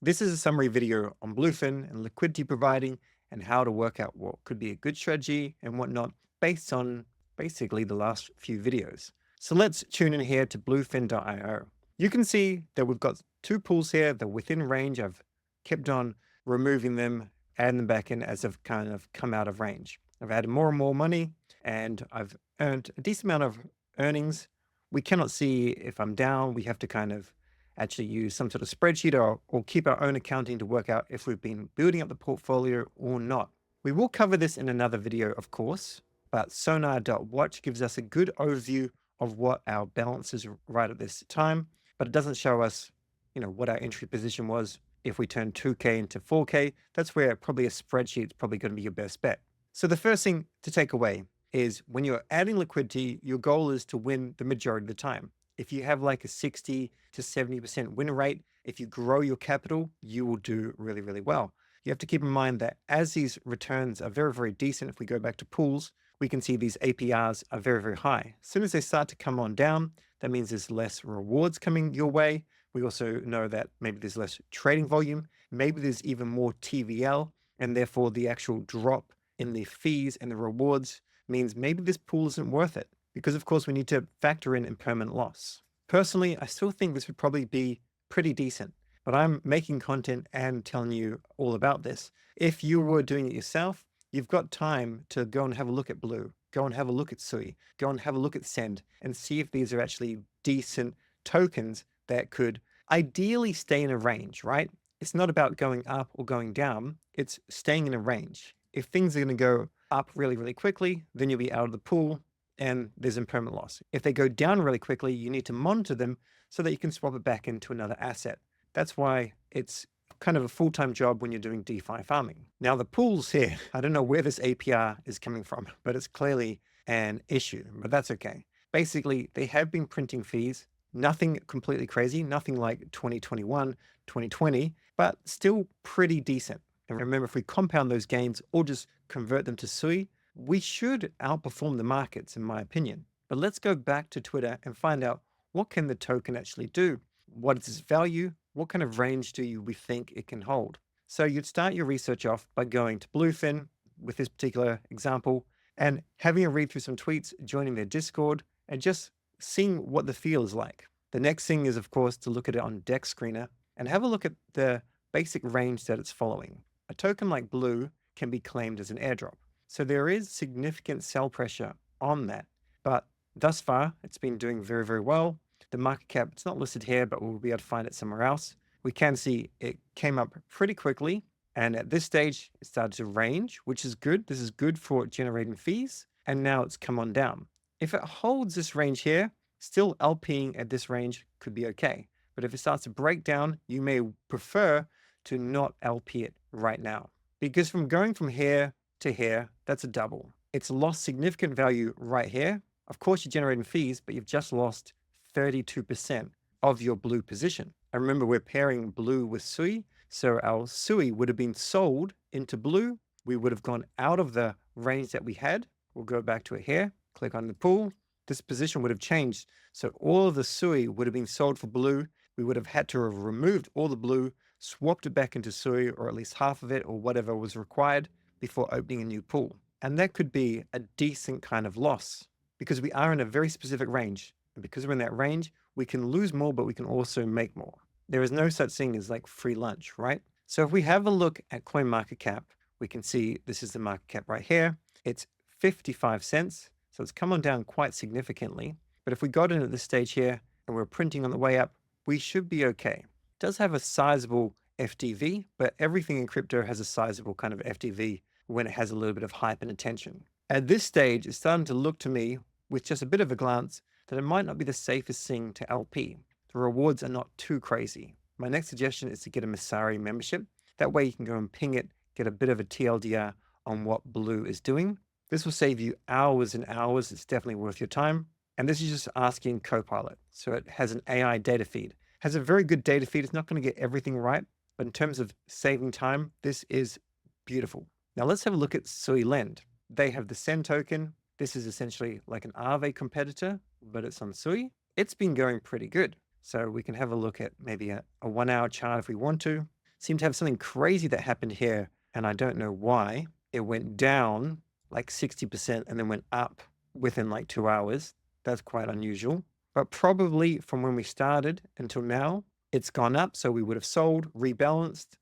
This is a summary video on Bluefin and liquidity providing and how to work out what could be a good strategy and whatnot based on basically the last few videos. So let's tune in here to bluefin.io. You can see that we've got two pools here that are within range. I've kept on removing them, adding them back in as I've kind of come out of range. I've added more and more money and I've earned a decent amount of earnings. We cannot see if I'm down. We have to kind of actually use some sort of spreadsheet or keep our own accounting to work out if we've been building up the portfolio or not. We will cover this in another video, of course, but sonar.watch gives us a good overview of what our balance is right at this time, but it doesn't show us, what our entry position was. If we turn 2K into 4K, that's where probably a spreadsheet is probably going to be your best bet. So the first thing to take away is when you're adding liquidity, your goal is to win the majority of the time. If you have like a 60 to 70% win rate, if you grow your capital, you will do really, really well. You have to keep in mind that as these returns are very, very decent, if we go back to pools, we can see these APRs are very, very high. As soon as they start to come on down, that means there's less rewards coming your way. We also know that maybe there's less trading volume, maybe there's even more TVL, and therefore the actual drop in the fees and the rewards means maybe this pool isn't worth it. Because of course we need to factor in impermanent loss. Personally, I still think this would probably be pretty decent, but I'm making content and telling you all about this. If you were doing it yourself, you've got time to go and have a look at Blue, go and have a look at Sui, go and have a look at Send and see if these are actually decent tokens that could ideally stay in a range, right? It's not about going up or going down. It's staying in a range. If things are going to go up really, really quickly, then you'll be out of the pool and there's impermanent loss. If they go down really quickly, you need to monitor them so that you can swap it back into another asset. That's why it's kind of a full-time job when you're doing DeFi farming. Now the pools here, I don't know where this APR is coming from, but it's clearly an issue, but that's okay. Basically, they have been printing fees, nothing completely crazy, nothing like 2021, 2020, but still pretty decent. And remember, if we compound those gains or just convert them to Sui, we should outperform the markets, in my opinion. But let's go back to Twitter and find out what can the token actually do? What is its value? What kind of range do we think it can hold? So you'd start your research off by going to Bluefin with this particular example and having a read through some tweets, joining their Discord, and just seeing what the feel is like. The next thing is, of course, to look at it on Dex Screener and have a look at the basic range that it's following. A token like Blue can be claimed as an airdrop. So there is significant sell pressure on that, but thus far it's been doing very, very well. The market cap, it's not listed here, but we'll be able to find it somewhere else. We can see it came up pretty quickly. And at this stage, it started to range, which is good. This is good for generating fees. And now it's come on down. If it holds this range here, still LPing at this range could be okay. But if it starts to break down, you may prefer to not LP it right now. Because from going from here to here, that's a double. It's lost significant value right here. Of course, you're generating fees, but you've just lost 32% of your Blue position. And remember, we're pairing Blue with Sui. So our Sui would have been sold into Blue. We would have gone out of the range that we had. We'll go back to it here, click on the pool. This position would have changed. So all of the Sui would have been sold for Blue. We would have had to have removed all the Blue, swapped it back into Sui, or at least half of it, or whatever was required before opening a new pool. And that could be a decent kind of loss because we are in a very specific range. And because we're in that range, we can lose more, but we can also make more. There is no such thing as like free lunch, right? So if we have a look at CoinMarketCap, we can see this is the market cap right here. It's 55 cents. So it's come on down quite significantly. But if we got in at this stage here and we're printing on the way up, we should be okay. It does have a sizable FTV, but everything in crypto has a sizable kind of FTV when it has a little bit of hype and attention. At this stage, it's starting to look to me, with just a bit of a glance, that it might not be the safest thing to LP. The rewards are not too crazy. My next suggestion is to get a Masari membership. That way you can go and ping it, get a bit of a TLDR on what Blue is doing. This will save you hours and hours. It's definitely worth your time. And this is just asking Copilot. So it has an AI data feed. Has a very good data feed. It's not going to get everything right, but in terms of saving time, this is beautiful. Now let's have a look at Suilend. They have the Send token. This is essentially like an Aave competitor, but it's on Sui. It's been going pretty good. So we can have a look at maybe a 1 hour chart if we want to. seem to have something crazy that happened here, and I don't know why. It went down like 60% and then went up within like 2 hours. That's quite unusual. But probably from when we started until now, it's gone up. So we would have sold, rebalanced.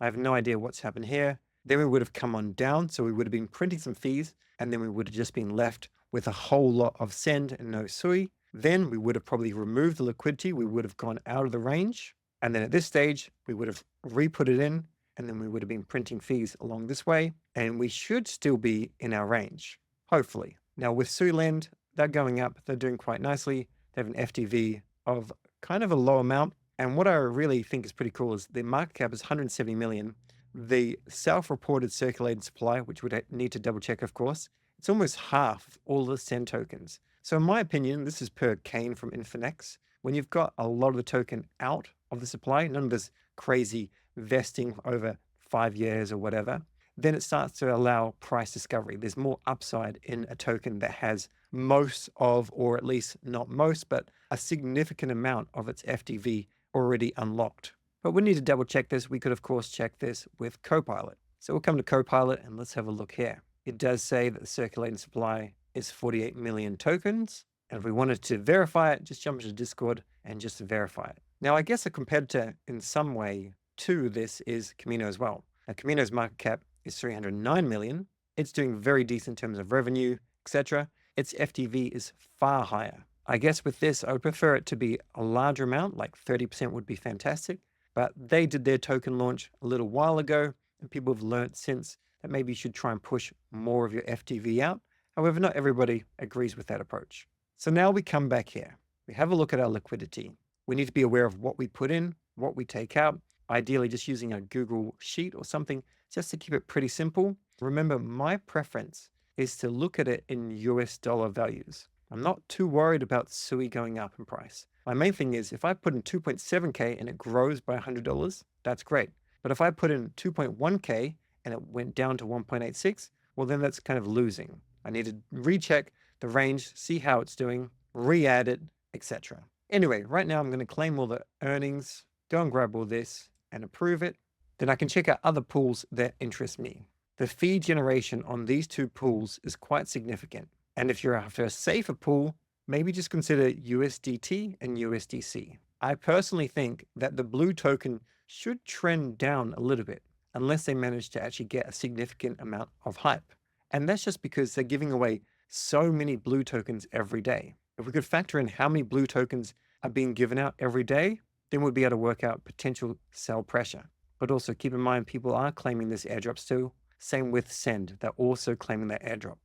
I have no idea what's happened here. Then we would have come on down. So we would have been printing some fees, and then we would have just been left with a whole lot of send and no SUI. Then we would have probably removed the liquidity. We would have gone out of the range. And then at this stage, we would have re-put it in, and then we would have been printing fees along this way. And we should still be in our range, hopefully. Now with Suilend, they're going up. They're doing quite nicely. They have an FTV of kind of a low amount. And what I really think is pretty cool is the market cap is 170 million. The self-reported circulating supply, which would need to double check, of course, it's almost half of all the Send tokens. So in my opinion, this is per Kane from Infinex. When you've got a lot of the token out of the supply, none of this crazy vesting over 5 years or whatever, then it starts to allow price discovery. There's more upside in a token that has most of, or at least not most, but a significant amount of its FTV already unlocked. But we need to double check this. We could, of course, check this with Copilot. So we'll come to Copilot and let's have a look here. It does say that the circulating supply is 48 million tokens. And if we wanted to verify it, just jump into Discord and just verify it. Now, I guess a competitor in some way to this is Camino as well. Now, Camino's market cap is 309 million. It's doing very decent in terms of revenue, etc. Its FTV is far higher. I guess with this, I would prefer it to be a larger amount, like 30% would be fantastic. But they did their token launch a little while ago, and people have learned since that maybe you should try and push more of your FTV out. However, not everybody agrees with that approach. So now we come back here. We have a look at our liquidity. We need to be aware of what we put in, what we take out, ideally just using a Google Sheet or something just to keep it pretty simple. Remember, my preference is to look at it in US dollar values. I'm not too worried about SUI going up in price. My main thing is if I put in 2.7K and it grows by $100, that's great. But if I put in 2.1K and it went down to 1.86, well, then that's kind of losing. I need to recheck the range, see how it's doing, re-add it, etc. Anyway, right now I'm going to claim all the earnings, go and grab all this and approve it. Then I can check out other pools that interest me. The fee generation on these two pools is quite significant. And if you're after a safer pool, maybe just consider USDT and USDC. I personally think that the Blue token should trend down a little bit unless they manage to actually get a significant amount of hype. And that's just because they're giving away so many Blue tokens every day. If we could factor in how many Blue tokens are being given out every day, then we'd be able to work out potential sell pressure. But also keep in mind, people are claiming this airdrop still. Same with Send, they're also claiming that airdrop.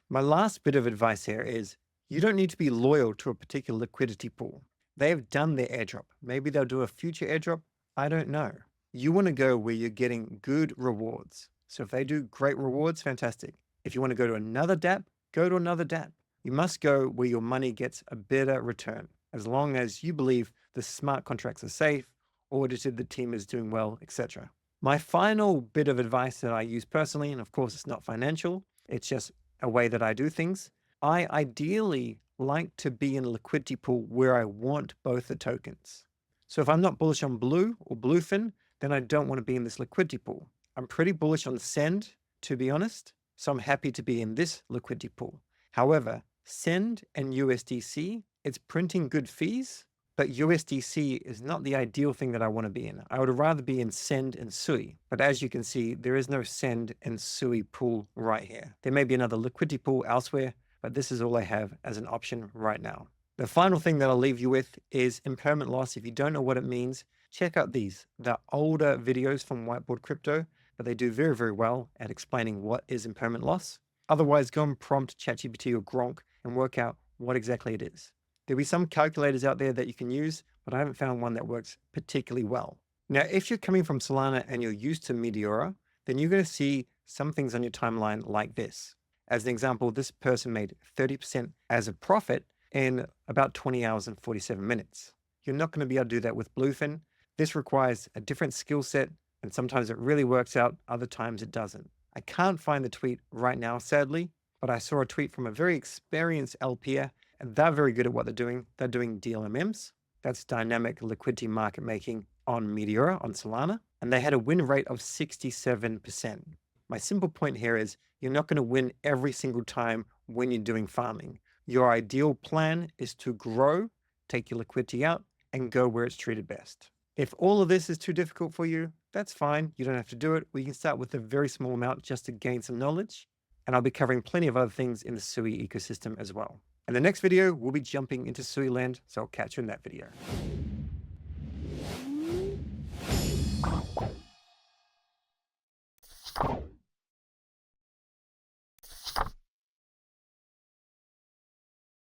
My last bit of advice here is you don't need to be loyal to a particular liquidity pool. They have done their airdrop. Maybe they'll do a future airdrop. I don't know. You want to go where you're getting good rewards. So if they do great rewards, fantastic. If you want to go to another dApp, go to another dApp. You must go where your money gets a better return, as long as you believe the smart contracts are safe, audited, the team is doing well, etc. My final bit of advice that I use personally, and of course it's not financial, it's just a way that I do things. I ideally like to be in a liquidity pool where I want both the tokens. So if I'm not bullish on Blue or Bluefin, then I don't want to be in this liquidity pool. I'm pretty bullish on Send, to be honest, so I'm happy to be in this liquidity pool. However, Send and USDC, it's printing good fees, but USDC is not the ideal thing that I want to be in. I would rather be in Send and Sui. But as you can see, there is no Send and Sui pool right here. There may be another liquidity pool elsewhere, but this is all I have as an option right now. The final thing that I'll leave you with is impermanent loss. If you don't know what it means, check out these. They're older videos from Whiteboard Crypto, but they do very, very well at explaining what is impermanent loss. Otherwise, go and prompt ChatGPT or Gronk and work out what exactly it is. There'll be some calculators out there that you can use, but I haven't found one that works particularly well. Now, if you're coming from Solana and you're used to Meteora, then you're going to see some things on your timeline like this. As an example, this person made 30% as a profit in about 20 hours and 47 minutes. You're not going to be able to do that with Bluefin. This requires a different skill set, and sometimes it really works out, other times it doesn't. I can't find the tweet right now, sadly, but I saw a tweet from a very experienced LPer, and they're very good at what they're doing. They're doing DLMMs. That's dynamic liquidity market making. on Meteora on Solana, and they had a win rate of 67%. My simple point here is you're not going to win every single time when you're doing farming. Your ideal plan is to grow, take your liquidity out, and go where it's treated best. If all of this is too difficult for you, that's fine. You don't have to do it. We can start with a very small amount just to gain some knowledge. And I'll be covering plenty of other things in the SUI ecosystem as well. In the next video, we'll be jumping into Suilend, so I'll catch you in that video.